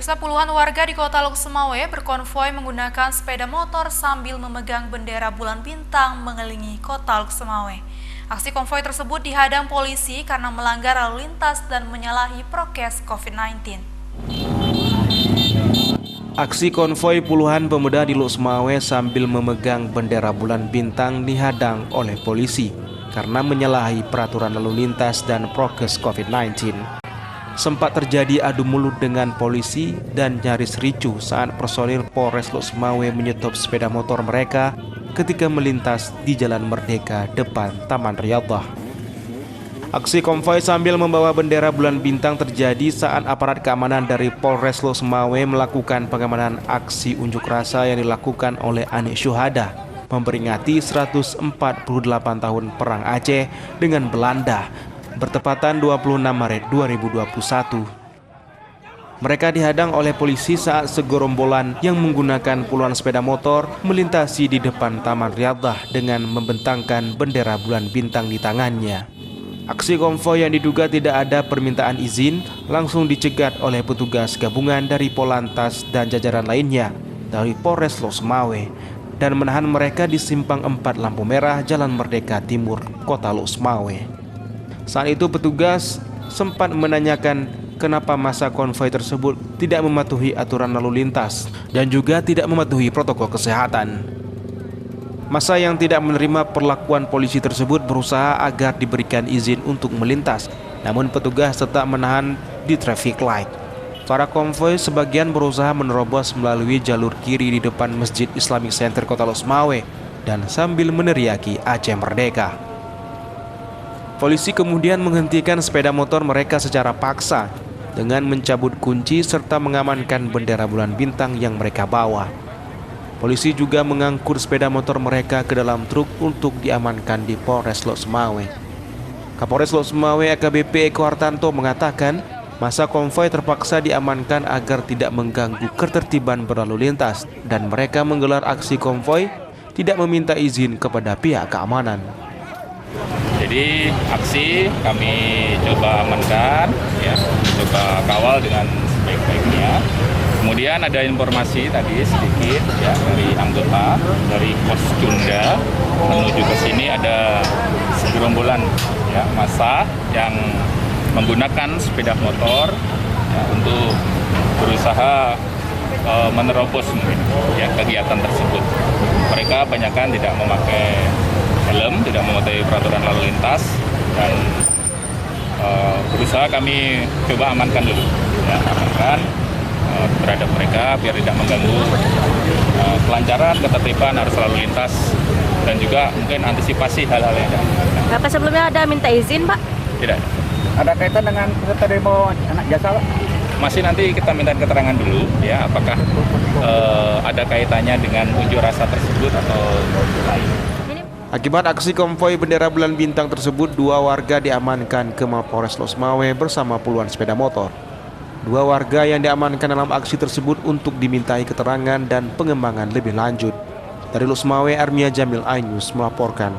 Pemirsa, puluhan warga di Kota Lok-Semawe berkonvoi menggunakan sepeda motor sambil memegang bendera bulan bintang mengelilingi Kota Lok-Semawe. Aksi konvoi tersebut dihadang polisi karena melanggar lalu lintas dan menyalahi prokes COVID-19. Aksi konvoi puluhan pemuda di Lok-Semawe sambil memegang bendera bulan bintang dihadang oleh polisi karena menyalahi peraturan lalu lintas dan prokes COVID-19. Sempat terjadi adu mulut dengan polisi dan nyaris ricuh saat personil Polres Lok-Semawe menyetop sepeda motor mereka ketika melintas di Jalan Merdeka depan Taman Riyadhah. Aksi konvoi sambil membawa bendera bulan bintang terjadi saat aparat keamanan dari Polres Lok-Semawe melakukan pengamanan aksi unjuk rasa yang dilakukan oleh Anik Syuhada memperingati 148 tahun Perang Aceh dengan Belanda bertepatan 26 Maret 2021. Mereka dihadang oleh polisi saat segerombolan yang menggunakan puluhan sepeda motor melintasi di depan Taman Riyadhah dengan membentangkan bendera bulan bintang di tangannya. Aksi konvoi yang diduga tidak ada permintaan izin langsung dicegat oleh petugas gabungan dari Polantas dan jajaran lainnya dari Polres Lok-Semawe dan menahan mereka di Simpang 4 lampu merah Jalan Merdeka Timur, Kota Lok-Semawe. Saat itu petugas sempat menanyakan kenapa masa konvoi tersebut tidak mematuhi aturan lalu lintas dan juga tidak mematuhi protokol kesehatan. Masa yang tidak menerima perlakuan polisi tersebut berusaha agar diberikan izin untuk melintas, namun petugas tetap menahan di traffic light. Para konvoi sebagian berusaha menerobos melalui jalur kiri di depan Masjid Islamic Center Kota Lok-Semawe dan sambil meneriaki Aceh Merdeka. Polisi kemudian menghentikan sepeda motor mereka secara paksa dengan mencabut kunci serta mengamankan bendera bulan bintang yang mereka bawa. Polisi juga mengangkut sepeda motor mereka ke dalam truk untuk diamankan di Polres Lok-Semawe. Kapolres Lok-Semawe AKBP Eko Hartanto mengatakan masa konvoi terpaksa diamankan agar tidak mengganggu ketertiban berlalu lintas dan mereka menggelar aksi konvoi tidak meminta izin kepada pihak keamanan. Jadi aksi kami coba amankan, ya, coba kawal dengan sebaik-baiknya. Kemudian ada informasi tadi sedikit ya dari anggota dari Pos Cunda menuju ke sini ada segerombolan ya massa yang menggunakan sepeda motor ya, untuk berusaha menerobos mungkin ya kegiatan tersebut. Mereka banyakkan tidak memakai helm, tidak mematuhi peraturan lalu lintas dan berusaha kami coba amankan dulu ya, amankan terhadap mereka biar tidak mengganggu kelancaran ketertiban arus lalu lintas dan juga mungkin antisipasi hal-hal yang ada. Bapak sebelumnya ada minta izin, Pak? Tidak. Ada kaitan dengan peserta demo anak jasa, Pak? Masih nanti kita minta keterangan dulu ya apakah ada kaitannya dengan unjuk rasa tersebut atau lain. Akibat aksi konvoi bendera bulan bintang tersebut, 2 warga diamankan ke Mapolres Lok-Semawe bersama puluhan sepeda motor. 2 warga yang diamankan dalam aksi tersebut untuk dimintai keterangan dan pengembangan lebih lanjut. Dari Lok-Semawe, Armia Jamil, iNews melaporkan.